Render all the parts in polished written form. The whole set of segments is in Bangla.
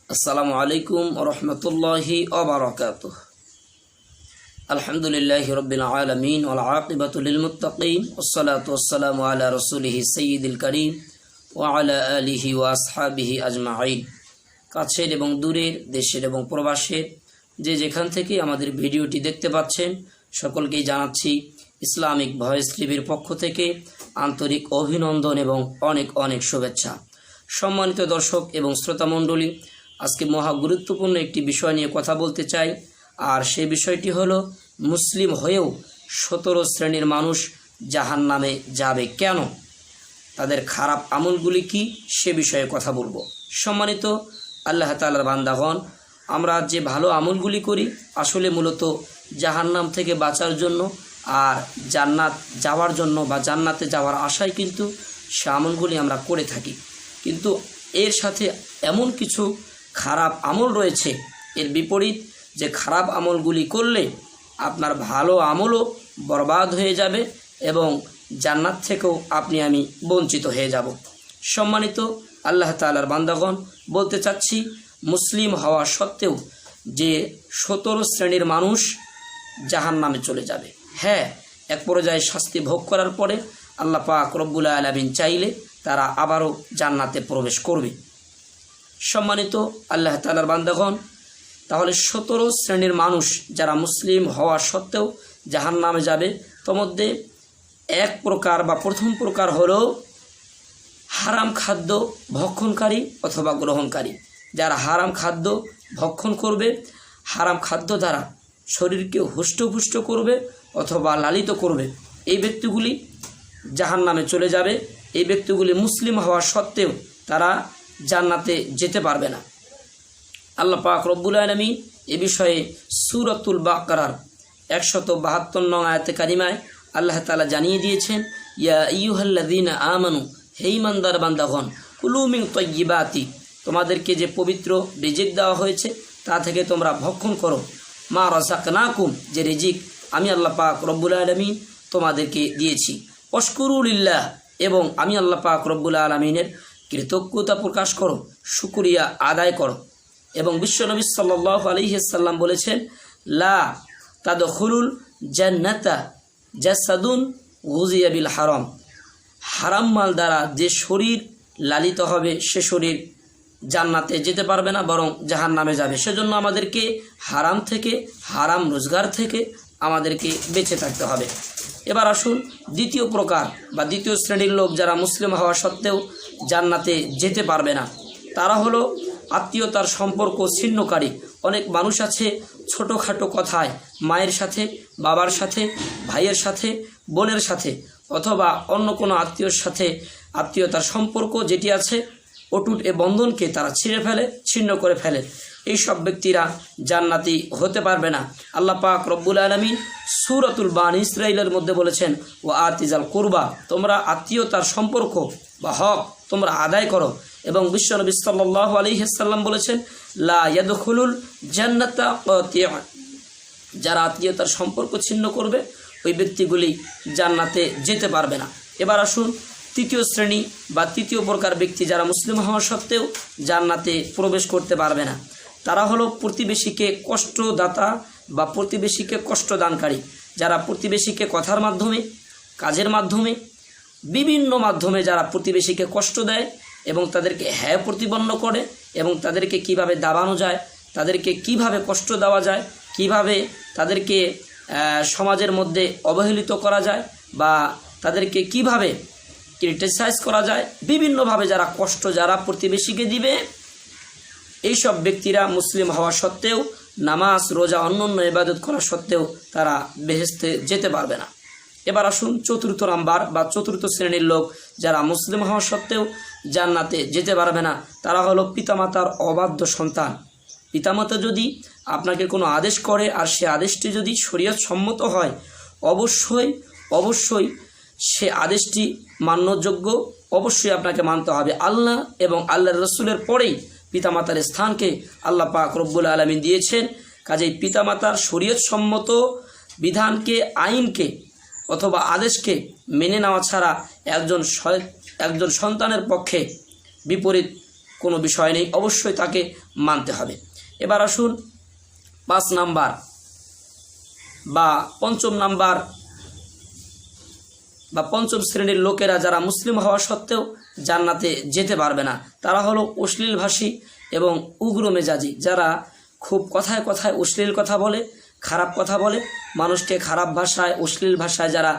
আসসালামু আলাইকুম ওয়া রাহমাতুল্লাহি ওয়া বারাকাতুহু। আলহামদুলিল্লাহি রাব্বিল আলামিন ওয়াল আকিবাতু লিল মুত্তাকিন ওয়াসসালাতু ওয়াসসালামু আলা রাসূলিহি সাইয়্যিদিল কারীম ওয়া আলা আলিহি ওয়া আসহাবিহি আজমাইন। কাছের এবং দূরের, দেশের এবং প্রবাসের যে যেখান থেকে আমাদের ভিডিওটি দেখতে পাচ্ছেন সকলকেই জানাচ্ছি ইসলামিক ভয়েস টিভির পক্ষ থেকে আন্তরিক অভিনন্দন এবং অনেক অনেক শুভেচ্ছা। সম্মানিত দর্শক এবং শ্রোতা মণ্ডলী, আজকে মহা গুরুত্বপূর্ণ একটি বিষয় নিয়ে কথা বলতে চাই, আর সেই বিষয়টি হলো মুসলিম হয়েও 17 শ্রেণীর মানুষ জাহান্নামে যাবে কেন, তাদের খারাপ আমলগুলি কি, সে বিষয়ে কথা বলবো। সম্মানিত আল্লাহ তাআলার বান্দাগণ, আমরা যে ভালো আমলগুলি করি আসলে মূলত জাহান্নাম থেকে বাঁচার জন্য আর জান্নাত যাওয়ার জন্য বা জান্নাতে যাওয়ার আশায় কিন্তু সে আমলগুলি আমরা করে থাকি। কিন্তু এর সাথে এমন কিছু খারাপ আমল রয়েছে, এর বিপরীত যে খারাপ আমলগুলি করলে আপনার ভালো আমলও বরবাদ হয়ে যাবে এবং জান্নাত থেকেও আপনি আমি বঞ্চিত হয়ে যাব। সম্মানিত আল্লাহ তাআলার বান্দাগণ, বলতে চাচ্ছি মুসলিম হওয়া সত্ত্বেও যে 17 শ্রেণীর মানুষ জাহান্নামে চলে যাবে। হ্যাঁ, এক পর্যায়ে শাস্তি ভোগ করার পরে আল্লাহ পাক রব্বুল আলামিন চাইলে তারা আবারও জান্নাতে প্রবেশ করবে। সম্মানিত আল্লাহ তাআলার বান্দাগণ, তাহলে 17 শ্রেণীর মানুষ যারা মুসলিম হওয়া সত্ত্বেও জাহান্নামে যাবে, তার মধ্যে এক প্রকার বা প্রথম প্রকার হলো হারাম খাদ্য ভক্ষণকারী অথবা গ্রহণকারী। যারা হারাম খাদ্য ভক্ষণ করবে, হারাম খাদ্য দ্বারা শরীরকে হুষ্টপুষ্ট করবে অথবা লালিত করবে, এই ব্যক্তিগুলি জাহান্নামে চলে যাবে। এই ব্যক্তিগুলি মুসলিম হওয়া সত্ত্বেও তারা জান্নাতে যেতে পারবে না। আল্লাহ পাক রব্বুল আলামিন এ বিষয়ে সূরাতুল বাকারার 172 নং আয়াতে কারিমায় আল্লাহ তাআলা জানিয়ে দিয়েছেন, ইয়া আইয়ুহাল্লাযীনা আমানু, হে ঈমানদার বান্দাগণ, কুলু মিন তাইয়্যিবাতি, তোমাদেরকে যে পবিত্র রিজিক দেওয়া হয়েছে তা থেকে তোমরা ভক্ষণ করো, মা রাযাকনাকুম, যে রিজিক আমি আল্লাহ পাক রব্বুল আলামিন তোমাদেরকে দিয়েছি, ওয়াশকুরু লিল্লাহ, এবং আমি আল্লাহ পাক রব্বুল আলামিনের কৃতজ্ঞতা প্রকাশ করো, শুকরিয়া আদায় করো। এবং বিশ্বনবী সাল্লাল্লাহু আলাইহি ওয়াসাল্লাম বলেছেন, লা তাদখুলুল জান্নাতা জাসাদুন গুযিয়া বিল হারাম, হারাম মাল দ্বারা যে শরীর লালিত হবে সে শরীর জান্নাতে যেতে পারবে না, বরং জাহান্নামে যাবে। সেজন্য আমাদেরকে হারাম থেকে, হারাম রোজগার থেকে আমাদেরকে বেঁচে থাকতে হবে। এবার আসুন দ্বিতীয় প্রকার বা দ্বিতীয় শ্রেণীর লোক যারা মুসলিম হওয়া সত্ত্বেও জান্নাতে যেতে পারবে না, তারা হলো আত্মীয়তার সম্পর্ক ছিন্নকারী। অনেক মানুষ আছে ছোটোখাটো কথায় মায়ের সাথে, বাবার সাথে, ভাইয়ের সাথে, বোনের সাথে অথবা অন্য কোনো আত্মীয়র সাথে আত্মীয়তার সম্পর্ক যেটি আছে অটুট এ বন্ধনকে তারা ছিঁড়ে ফেলে, ছিন্ন করে ফেলে। এই সব ব্যক্তিরা জান্নাতি হতে পারবে না। আল্লাহ পাক রব্বুল আলামিন সূরাতুল বানী ইসরাঈলের মধ্যে বলেছেন, ও আতিজাল কুরবা, তোমরা আত্মীয়তার সম্পর্ক বা হক তোমরা আদায় করো। এবং বিশ্বনবী সাল্লাল্লাহু আলাইহি ওয়াসাল্লাম বলেছেন, লা ইয়াদখুলুল জান্নাতা কাতিআ, যারা আত্মীয়তার সম্পর্ক ছিন্ন করবে ওই ব্যক্তিগুলি জান্নাতে যেতে পারবে না। এবার আসুন তৃতীয় শ্রেণী বা তৃতীয় প্রকার ব্যক্তি যারা মুসলিম হওয়া সত্ত্বেও জান্নাতে প্রবেশ করতে পারবে না, তারা হলো প্রতিবেশীকে কষ্টদাতা বা প্রতিবেশীকে কষ্টদানকারী। যারা প্রতিবেশীকে কথার মাধ্যমে, কাজের মাধ্যমে, বিভিন্ন মাধ্যমে যারা প্রতিবেশীকে কষ্ট দেয় এবং তাদেরকে হ্যায় প্রতিপন্ন করে এবং তাদেরকে কিভাবে দাবানো যায়, তাদেরকে কিভাবে কষ্ট দেওয়া যায়, কিভাবে তাদেরকে সমাজের মধ্যে অবহেলিত করা যায় বা তাদেরকে কিভাবে ক্রিটিসাইজ করা যায়, বিভিন্নভাবে যারা কষ্ট যারা প্রতিবেশীকে দিবে, এইসব ব্যক্তিরা মুসলিম হওয়া সত্ত্বেও, নামাজ রোজা অন্যান্য ইবাদত করা সত্ত্বেও তারা বেহেশতে যেতে পারবে না। এবার আসুন চতুর্থ নাম্বার বা চতুর্থ শ্রেণীর লোক যারা মুসলিম হওয়া সত্ত্বেও জান্নাতে যেতে পারবে না, তারা হলো পিতামাতার অবাধ্য সন্তান। পিতামাতা যদি আপনাকে কোনো আদেশ করে আর সে আদেশটি যদি শরীয়ত সম্মত হয়, অবশ্যই অবশ্যই সে আদেশটি মান্যযোগ্য, অবশ্যই আপনাকে মানতে হবে। আল্লাহ এবং আল্লাহর রাসূলের পরেই পিতামাতার স্থানকে আল্লাহ পাক রব্বুল আলামিন দিয়েছেন। কাজেই পিতামাতার শরীয়ত সম্মত বিধানকে, আইনকে অথবা আদেশকে মেনে নেওয়া ছাড়া একজন সন্তানের পক্ষে বিপরীত কোনো বিষয় নেই, অবশ্যই তাকে মানতে হবে। এবার আসুন 5 নাম্বার বা 5ম নাম্বার বা 5ম শ্রেণীর লোকেরা যারা মুসলিম হওয়া সত্ত্বেও জান্নাতে যেতে পারবে না, তারা হলো অশ্লীলভাষী এবং উগ্র মেজাজি, যারা খুব কথায় কথায় অশ্লীল কথা বলে, খারাপ কথা বলে, মানুষকে খারাপ ভাষায় অশ্লীল ভাষায় যারা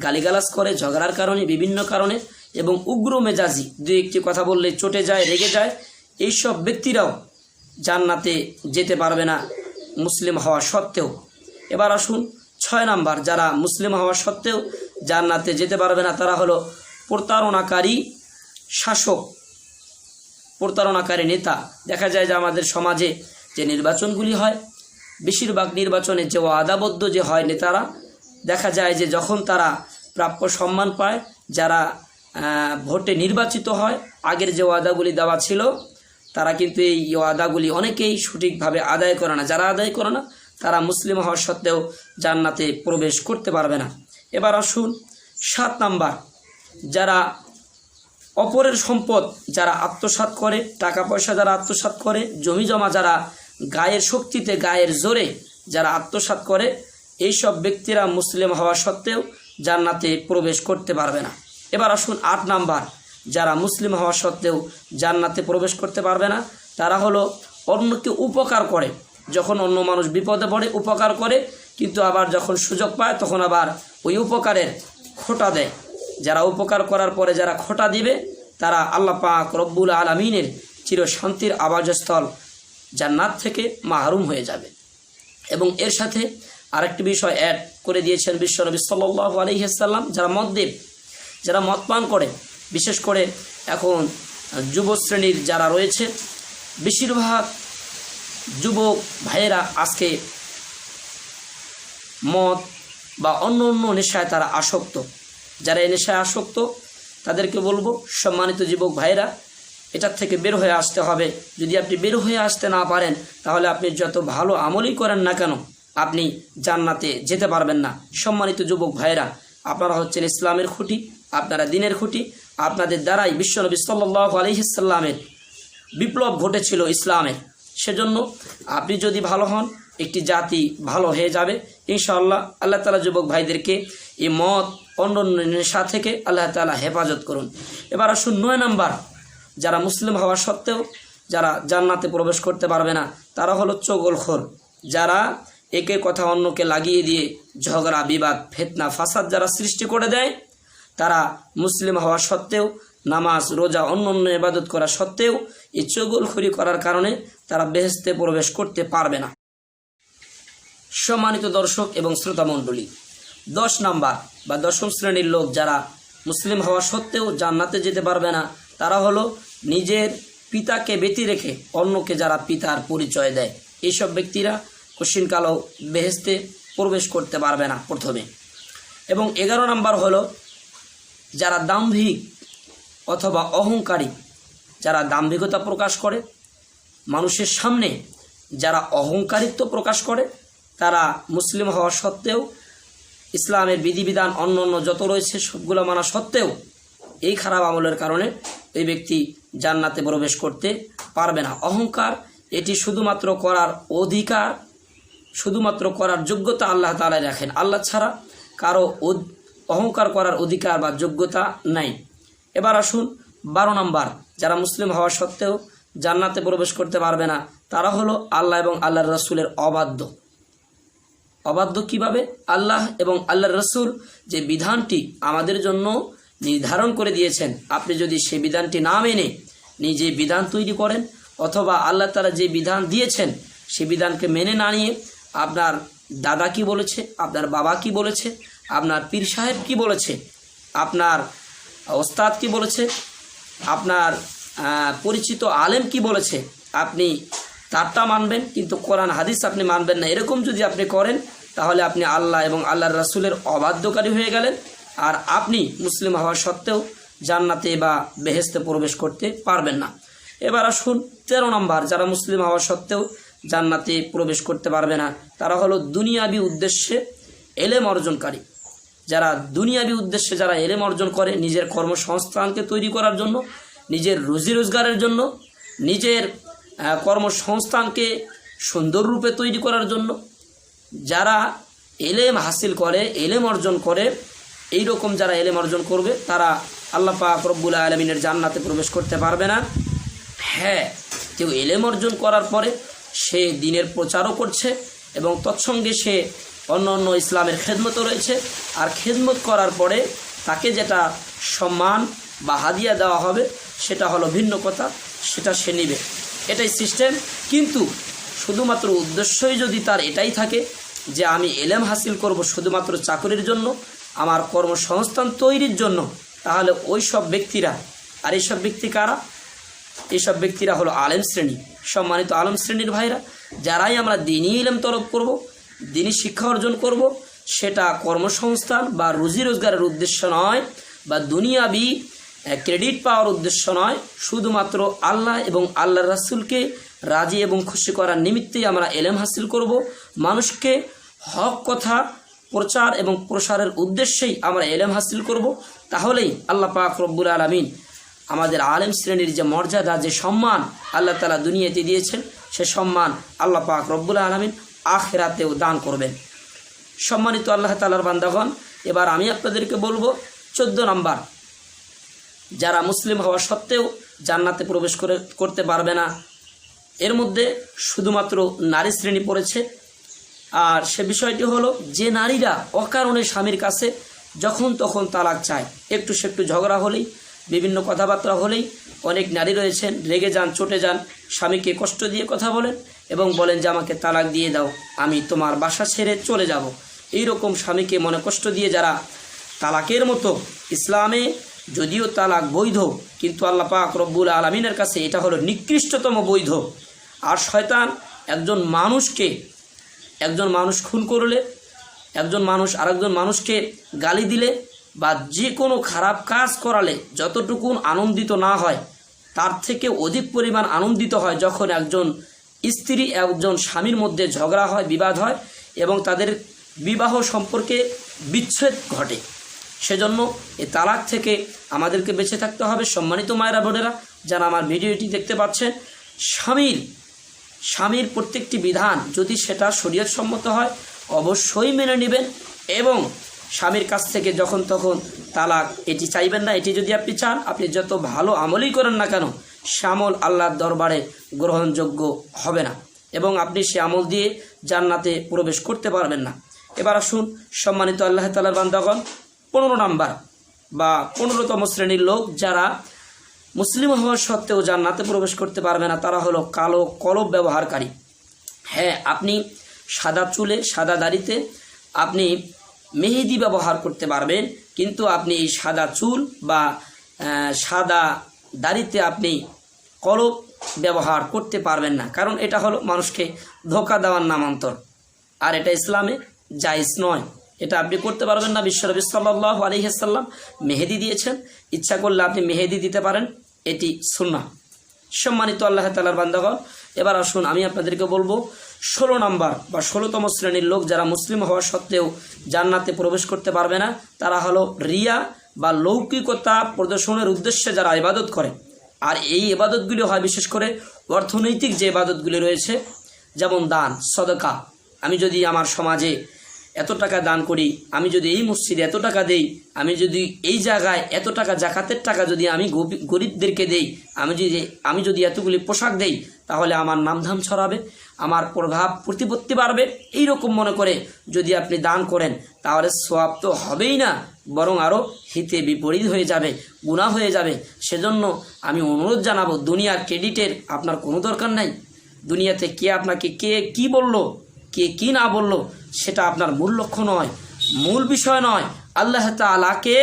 গালিগালাজ করে ঝগড়ার কারণে, বিভিন্ন কারণে, এবং উগ্র মেজাজি, দু একটি কথা বললে চটে যায়, রেগে যায়, এইসব ব্যক্তিরাও জান্নাতে যেতে পারবে না মুসলিম হওয়া সত্ত্বেও। এবার আসুন 6 নাম্বার, যারা মুসলিম হওয়া সত্ত্বেও জান্নাতে যেতে পারবে না, তারা হলো প্রতারণাকারী শাসক, প্রতারণাকারী নেতা। দেখা যায় যে আমাদের সমাজে যে নির্বাচনগুলি হয়, বেশিরভাগ নির্বাচনে যে ওয়াদাবদ্ধ যে হয় নেতারা, দেখা যায় যে যখন তারা প্রাপ্য সম্মান পায়, যারা ভোটে নির্বাচিত হয়, আগের যে ওয়াদাগুলি দেওয়া ছিল তারা কিন্তু এই ওয়াদাগুলি অনেকেই সঠিকভাবে আদায় করে না। যারা আদায় করে না তারা মুসলিম হওয়া সত্ত্বেও জান্নাতে প্রবেশ করতে পারবে না। এবার আসুন 7 নাম্বার, যারা অপরের সম্পদ যারা আত্মসাৎ করে, টাকা পয়সা যারা আত্মসাৎ করে, জমি জমা যারা গায়ের শক্তিতে, গায়ের জোরে যারা আত্মসাৎ করে, এইসব ব্যক্তিরা মুসলিম হওয়া সত্ত্বেও জান্নাতে প্রবেশ করতে পারবে না। এবার আসুন 8 নাম্বার, যারা মুসলিম হওয়া সত্ত্বেও জান্নাতে প্রবেশ করতে পারবে না, তারা হলো অন্যকে উপকার করে, যখন অন্য মানুষ বিপদে পড়ে উপকার করে, কিন্তু আবার যখন সুযোগ পায় তখন আবার ওই উপকারের খোঁটা দেয়। যারা উপকার করার পরে যারা খোঁটা দিবে, তারা আল্লাহ পাক রব্বুল আলামিনের চির শান্তির আবাসস্থল জান্নাত থেকে মাহরুম হয়ে যাবে। এবং এর সাথে আরেকটি বিষয় অ্যাড করে দিয়েছেন বিশ্বনবী সাল্লাল্লাহু আলাইহি ওয়াসাল্লাম, যারা মদ্যপ, যারা মদ পান করে, বিশেষ করে এখন যুব শ্রেণীর যারা রয়েছে, বেশিরভাগ যুবক ভাইয়েরা আজকে মদ বা অন্য অন্য নেশায় তারা আসক্ত। যারা এই নেশায় আসক্ত তাদেরকে বলবো, সম্মানিত যুবক ভাইয়েরা, এটার থেকে বের হয়ে আসতে হবে। যদি আপনি বের হয়ে আসতে না পারেন, তাহলে আপনি যত ভালো আমলই করেন না কেন, আপনি জান্নাতে যেতে পারবেন না। সম্মানিত যুবক ভাইয়েরা, আপনারা হচ্ছেন ইসলামের খুঁটি, আপনারা দ্বীনের খুঁটি, আপনাদের দ্বারাই বিশ্বনবী সাল্লাল্লাহু আলাইহি ওয়াসাল্লামের বিপ্লব ঘটেছিল ইসলামের। সেজন্য আপনি যদি ভালো হন, একটি জাতি ভালো হয়ে যাবে ইনশাআল্লাহ। আল্লাহ তাআলা যুবক ভাইদেরকে এই মদ, অন্য নেশা থেকে আল্লাহ তাআলা হেফাজত করুন। এবার আসুন 9 নাম্বার, যারা মুসলিম হওয়া সত্ত্বেও যারা জান্নাতে প্রবেশ করতে পারবে না, তারা হলো চগলখোর, যারা একের কথা অন্যকে লাগিয়ে দিয়ে ঝগড়া, বিবাদ, ফিতনা, ফাসাদ যারা সৃষ্টি করে দেয়, তারা মুসলিম হওয়া সত্ত্বেও, নামাজ, রোজা, অন্য অন্য ইবাদত করা সত্ত্বেও এই চগলখড়ি করার কারণে তারা বেহেশতে প্রবেশ করতে পারবে না। সম্মানিত দর্শক এবং শ্রোতা মণ্ডলী, 10 নাম্বার বা 10ম শ্রেণীর লোক যারা মুসলিম হওয়া সত্ত্বেও জান্নাতে যেতে পারবে না, তারা হলো নিজের পিতাকে ব্যতি রেখে অন্যকে যারা পিতার পরিচয় দেয়, এইসব ব্যক্তিরা কশিনকালেও বেহেশতে প্রবেশ করতে পারবে না প্রথমে। এবং 11 নাম্বার হলো যারা দাম্ভিক অথবা অহংকারী, যারা দাম্ভিকতা প্রকাশ করে, মানুষের সামনে যারা অহংকারিত্ব প্রকাশ করে, তারা মুসলিম হওয়া সত্ত্বেও, ইসলামের বিধিবিধান অন্য অন্য যত রয়েছে সবগুলো মানা সত্ত্বেও এই খারাপ আমলের কারণে এই ব্যক্তি জান্নাতে প্রবেশ করতে পারবে না। অহংকার এটি শুধুমাত্র করার অধিকার, শুধুমাত্র করার যোগ্যতা আল্লাহ তাআলা রাখেন, আল্লাহ ছাড়া কারো অহংকার করার অধিকার বা যোগ্যতা নাই। এবার আসুন 12 নাম্বার, যারা মুসলিম হওয়া সত্ত্বেও জান্নাতে প্রবেশ করতে পারবে না, তারা হলো আল্লাহ এবং আল্লাহর রাসূলের অবাধ্য। অবাধ্য কিভাবে? আল্লাহ এবং আল্লাহর রাসূল যে বিধানটি আমাদের জন্য নির্ধারণ করে দিয়েছেন, আপনি যদি সেই বিধানটি না মেনে নিজে বিধান তৈরি করেন, অথবা আল্লাহ তাআলা যে বিধান দিয়েছেন সেই বিধানকে মেনে না নিয়ে আপনার দাদা কি বলেছে, আপনার বাবা কি বলেছে, আপনার পীর সাহেব কি বলেছে, আপনার ওস্তাদ কি বলেছে, আপনার পরিচিত আলেম কি বলেছে, আপনি তারটা মানবেন কিন্তু কোরআন হাদিস আপনি মানবেন না, এরকম যদি আপনি করেন তাহলে আপনি আল্লাহ এবং আল্লাহর রাসূলের অবাধ্যকারী হয়ে গেলেন, আর আপনি মুসলিম হওয়া সত্ত্বেও জান্নাতে বা বেহেশতে প্রবেশ করতে পারবেন না। এবার আসুন 13 নম্বর, যারা মুসলিম হওয়া সত্ত্বেও জান্নাতে প্রবেশ করতে পারবে না, তারা হলো দুনিয়াবি উদ্দেশ্যে এলেম অর্জনকারী। যারা দুনিয়াবি উদ্দেশ্যে যারা এলেম অর্জন করে, নিজের কর্মসংস্থানকে তৈরি করার জন্য, নিজের রুজি রোজগারের জন্য, নিজের কর্মসংস্থানকে সুন্দররূপে তৈরি করার জন্য। যারা এলেম হাসিল করে, এলেম অর্জন করে, এই রকম যারা এলেম অর্জন করবে তারা আল্লাহ পাক রব্বুল আলামিনের জান্নাতে প্রবেশ করতে পারবে না। হ্যাঁ, কেউ এলেম অর্জন করার পরে সে দ্বীনের প্রচারও করছে এবং তৎসঙ্গে সে অন্য অন্য ইসলামের খেদমতও রয়েছে, আর খেদমত করার পরে তাকে যেটা সম্মান বা হাদিয়া দেওয়া হবে সেটা হলো ভিন্ন কথা, সেটা সে নেবে, এটাই সিস্টেম। কিন্তু শুধুমাত্র উদ্দেশ্যই যদি তার এটাই থাকে যে আমি এলেম হাসিল করব শুধুমাত্র চাকরির জন্য, আমার কর্মসংস্থান তৈরির জন্য, তাহলে ওই সব ব্যক্তিরা, আর এইসব ব্যক্তি কারা? এইসব ব্যক্তিরা হলো আলেম শ্রেণী। সম্মানিত আলেম শ্রেণীর ভাইরা, যারাই আমরা দ্বীনি ইলম তলব করব, দ্বীনি শিক্ষা অর্জন করব, সেটা কর্মসংস্থান বা রুজি রোজগারের উদ্দেশ্য নয়, বা দুনিয়াবি ক্রেডিট পাওয়ার উদ্দেশ্য নয়, শুধুমাত্র আল্লাহ এবং আল্লাহর রাসূলকে রাজি এবং খুশি করার নিমিত্তেই আমরা এলেম হাসিল করব। মানুষকে হক কথা প্রচার এবং প্রসারের উদ্দেশ্যেই আমরা এলেম হাসিল করব। তাহলেই আল্লাহ পাক রব্বুল আলামিন আমাদের আলেম শ্রেণীর যে মর্যাদা, যে সম্মান আল্লাহ তাআলা দুনিয়াতে দিয়েছেন, সে সম্মান আল্লাহ পাক রব্বুল আলামিন আখিরাতেও দান করবেন। সম্মানিত আল্লাহ তাআলার বান্দাগণ, এবার আমি আপনাদেরকে বলবো 14 নম্বর, যারা মুসলিম হওয়া সত্ত্বেও জান্নাতে প্রবেশ করতে পারবে না। এর মধ্যে শুধুমাত্র নারী শ্রেণী পড়েছে। আর সে বিষয়টি হলো যে নারীরা অকারণে স্বামীর কাছে যখন তখন তালাক চায়, একটু সেটু ঝগড়া হলেই, বিভিন্ন কথাবার্তা হলেই অনেক নারী রয়েছেন রেগে যান, চটে যান, স্বামীকে কষ্ট দিয়ে কথা বলেন এবং বলেন যে আমাকে তালাক দিয়ে দাও, আমি তোমার বাসা ছেড়ে চলে যাব। এই রকম স্বামীকে মনে কষ্ট দিয়ে যারা তালাকের মতো, ইসলামে যদিও তালাক বৈধ, কিন্তু আল্লাহ পাক রব্বুল আলামিনের কাছে এটা হলো নিকৃষ্টতম বৈধ। আর শয়তান একজন মানুষ খুন করলে, একজন মানুষ আরেকজন মানুষকে গালি দিলে বা যে কোনো খারাপ কাজ করালে যতটুকুন আনন্দিত না হয়, তার থেকে অধিক পরিমাণ আনন্দিত হয় যখন একজন স্ত্রী একজন স্বামীর মধ্যে ঝগড়া হয়, বিবাদ হয় এবং তাদের বিবাহ সম্পর্কে বিচ্ছেদ ঘটে। সেজন্য এই তালাক থেকে আমাদেরকে বেঁচে থাকতে হবে। সম্মানিত মায়েরা বোনেরা, যারা আমার ভিডিওটি দেখতে পাচ্ছেন, স্বামীর প্রত্যেকটি বিধান যদি সেটা শরীয়ত সম্মত হয় অবশ্যই মেনে নেবেন এবং স্বামীর কাছ থেকে যখন তখন তালাক এটি চাইবেন না। এটি যদি আপনি চান, আপনি যত ভালো আমলই করেন না কেন, সে আমল আল্লাহর দরবারে গ্রহণযোগ্য হবে না এবং আপনি সে আমল দিয়ে জান্নাতে প্রবেশ করতে পারবেন না। এবার আসুন সম্মানিত আল্লাহ তাআলার বান্দাগণ, 15 নম্বর বা 15তম শ্রেণীর লোক যারা মুসলিম হওয়ার সত্ত্বেও জান্নাতে প্রবেশ করতে পারবে না, তারা হলো কালো কলব ব্যবহারকারী। হ্যাঁ, আপনি সাদা চুলে, সাদা দাড়িতে আপনি মেহেদি ব্যবহার করতে পারবেন, কিন্তু আপনি এই সাদা চুল বা সাদা দাড়িতে আপনি কলব ব্যবহার করতে পারবেন না, কারণ এটা হলো মানুষকে ধোঁকা দেওয়ার নামান্তর, আর এটা ইসলামে জায়েজ নয়। এটা আপনি করতে পারবেন না। বিশ্বনবী সাল্লাল্লাহু আলাইহি ওয়াসাল্লাম মেহেদি দিয়েছেন, ইচ্ছা করলে আপনি মেহেদি দিতে পারেন, এটি সুন্নাহ। সম্মানিত আল্লাহ তাআলার বান্দাগণ, এবার আসুন আমি আপনাদেরকে বলবো 16 নম্বর বা 16তম শ্রেণীর লোক যারা মুসলিম হওয়া সত্ত্বেও জান্নাতে প্রবেশ করতে পারবে না, তারা হলো রিয়া বা লৌকিকতা প্রদর্শনের উদ্দেশ্যে যারা ইবাদত করে। আর এই ইবাদতগুলি হয় বিশেষ করে অর্থনৈতিক যে ইবাদতগুলি রয়েছে, যেমন দান, সদকা। আমি যদি আমার সমাজে এত টাকা দান করি, আমি যদি এই মসজিদে এত টাকা দেই, আমি যদি এই জায়গায় এত টাকা জাকাতের টাকা যদি আমি গরিবদেরকে দেই, আমি যদি এতগুলি পোশাক দেই, তাহলে আমার নামধাম ছড়াবে, আমার প্রভাব প্রতিপত্তি বাড়বে। এইরকম মনে করে যদি আপনি দান করেন, তাহলে সওয়াব তো হবেই না, বরং আরও হিতে বিপরীত হয়ে যাবে, গুনাহ হয়ে যাবে। সেজন্য আমি অনুরোধ জানাবো, দুনিয়ার ক্রেডিটের আপনার কোনো দরকার নাই। দুনিয়াতে কে আপনাকে কে কি বলল, কে কি না বলল, সেটা আপনার মূল লক্ষ্য নয়, মূল বিষয় নয়। আল্লাহ তাআলাকে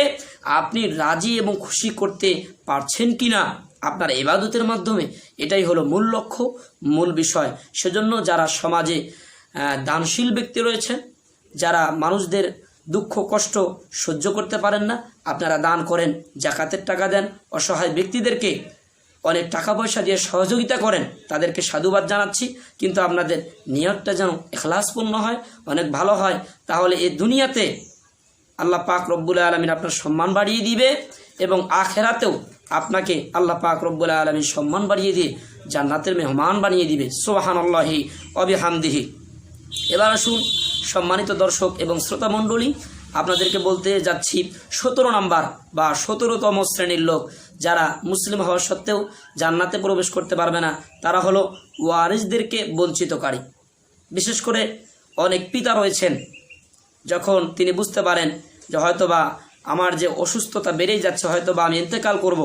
আপনি রাজি এবং খুশি করতে পারছেন কিনা আপনার ইবাদতের মাধ্যমে, এটাই হলো মূল লক্ষ্য, মূল বিষয়। সেজন্য যারা সমাজে দানশীল ব্যক্তি রয়েছেন, যারা মানুষদের দুঃখ কষ্ট সহ্য করতে পারেন না, আপনারা দান করেন, জাকাতের টাকা দেন, অসহায় ব্যক্তিদেরকে অনেক টাকা পয়সা দিয়ে সহযোগিতা করেন, তাদেরকে সাধুবাদ জানাচ্ছি। কিন্তু আপনাদের নিয়তটা যেন ইখলাসপূর্ণ হয়, অনেক ভালো হয়, তাহলে এই দুনিয়াতে আল্লাহ পাক রব্বুল আলামিন আপনার সম্মান বাড়িয়ে দিবে এবং আখেরাতেও আপনাকে আল্লাহ পাক রব্বুল আলামিন সম্মান বাড়িয়ে দিয়ে জান্নাতের মেহমান বানিয়ে দিবে। সুবহানাল্লাহি ওয়া বিহামদিহি। এবার আসুন সম্মানিত দর্শক এবং শ্রোতা মণ্ডলী, আপনাদেরকে বলতে যাচ্ছি 17 নাম্বার বা 17তম শ্রেণীর লোক যারা মুসলিম হওয়া সত্ত্বেও জান্নাতে প্রবেশ করতে পারবে না, তারা হলো ওয়ারিসদেরকে বঞ্চিতকারী। বিশেষ করে অনেক পিতা রয়েছেন, যখন তিনি বুঝতে পারেন যে হয়তোবা আমার যে অসুস্থতা বেড়েই যাচ্ছে, হয়তোবা আমি ইন্তেকাল করব,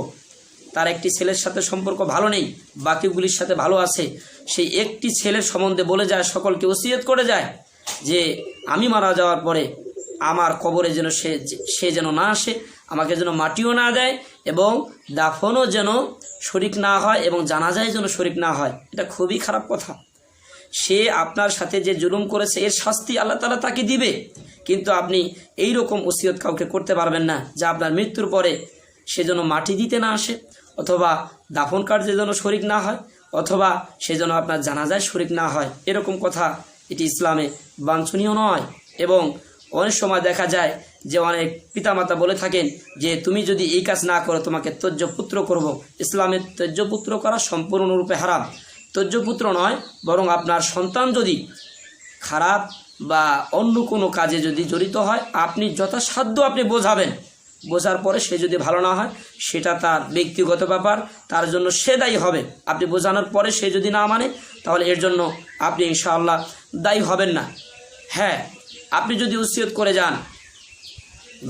তার একটি ছেলের সাথে সম্পর্ক ভালো নেই, বাকিগুলির সাথে ভালো আছে, সেই একটি ছেলের সম্বন্ধে বলে যায়, সকলকে ওসিয়ত করে যায় যে আমি মারা যাওয়ার পরে আমার কবরে যেন সে যেন না আসে, আমাকে যেন মাটিও না দেয় এবং দাফনও যেন শরিক না হয় এবং জানাজায় যেন শরিক না হয়। এটা খুবই খারাপ কথা। সে আপনার সাথে যে জুলুম করেছে এর শাস্তি আল্লাহ তাআলা তাকে দিবে, কিন্তু আপনি এই রকম ওসিয়ত কাউকে করতে পারবেন না যে আপনার মৃত্যুর পরে সে যেন মাটি দিতে না আসে, অথবা দাফন কার্যে যেন শরিক না হয়, অথবা সে যেন আপনার জানাজায় শরিক না হয়। এরকম কথা এটি ইসলামে বাঞ্ছনীয় নয়। এবং অনেক সময় দেখা যায় যে অনেক পিতামাতা বলে থাকেন যে তুমি যদি এই কাজ না করো তোমাকে ত্যাজ্যপুত্র করব। ইসলামে ত্যাজ্যপুত্র করা সম্পূর্ণরূপে হারাম। ত্যাজ্যপুত্র নয়, বরং আপনার সন্তান যদি খারাপ বা অন্য কোনো কাজে যদি জড়িত হয়, আপনি যথাসাধ্য আপনি বোঝাবেন, বোঝার পরে সে যদি ভালো না হয় সেটা তার ব্যক্তিগত ব্যাপার, তার জন্য সে দায়ী হবে। আপনি বোঝানোর পরে সে যদি না মানে, তাহলে এর জন্য আপনি ইনশাআল্লাহ দায়ী হবেন না। হ্যাঁ, আপনি যদি ওসিয়ত করে যান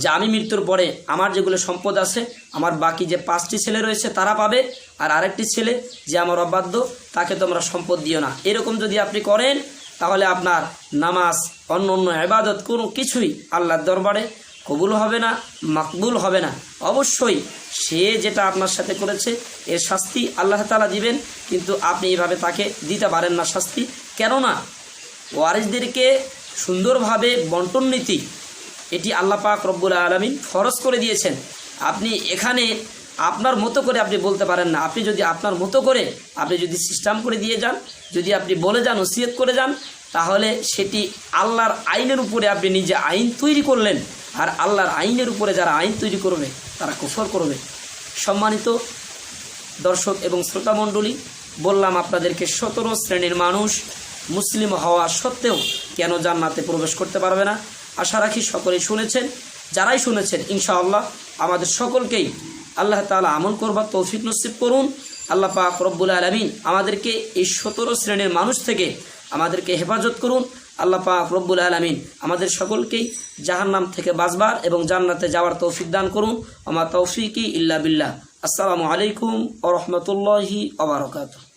যে আমি মৃত্যুর পরে আমার যেগুলো সম্পদ আছে আমার বাকি যে 5টি ছেলে রয়েছে তারা পাবে, আর আরেকটি ছেলে যে আমার অবাধ্য তাকে তোমরা সম্পদ দিও না, এরকম যদি আপনি করেন, তাহলে আপনার নামাজ অন্য ইবাদত কোনো কিছুই আল্লাহর দরবারে কবুল হবে না, মাকবুল হবে না। অবশ্যই সে যেটা আপনার সাথে করেছে এর শাস্তি আল্লাহ তাআলা দিবেন, কিন্তু আপনি এইভাবে তাকে দিতে পারেন না শাস্তি। কেননা ওয়ারিসদেরকে সুন্দরভাবে বন্টন নীতি এটি আল্লাহ পাক রব্বুল আলামিন ফরজ করে দিয়েছেন। আপনি এখানে আপনার মতো করে আপনি বলতে পারেন না। আপনি যদি আপনার মতো করে আপনি যদি সিস্টেম করে দিয়ে যান, যদি আপনি বলে যান, ওসিয়ত করে যান, তাহলে সেটি আল্লাহর আইনের উপরে আপনি নিজে আইন তৈরি করলেন, আর আল্লাহর আইনের উপরে যারা আইন তৈরি করবে তারা কুফর করবে। সম্মানিত দর্শক এবং শ্রোতা মণ্ডলী, বললাম আপনাদেরকে 17 শ্রেণীর মানুষ মুসলিম হওয়া সত্ত্বেও কেন জান্নাতে প্রবেশ করতে পারবে না। আশা রাখি সকলেই শুনেছেন। যারাই শুনেছেন ইনশাআল্লাহ আমাদের সকলকেই আল্লাহ তাআলা আমল করবার তৌফিক নসিব করুন। আল্লাহ পাক রব্বুল আলামিন আমাদেরকে এই 17 শ্রেণীর মানুষ থেকে আমাদেরকে হেফাজত করুন। আল্লাহ পাক রব্বুল আলামিন আমাদের সকলকেই জাহান্নাম থেকে বাঁচবার এবং জান্নাতে যাওয়ার তৌফিক দান করুন। আমা তৌফিকি ইল্লা বিল্লাহ। আসসালামু আলাইকুম ওয়া রাহমাতুল্লাহি ওয়া বারাকাতুহু।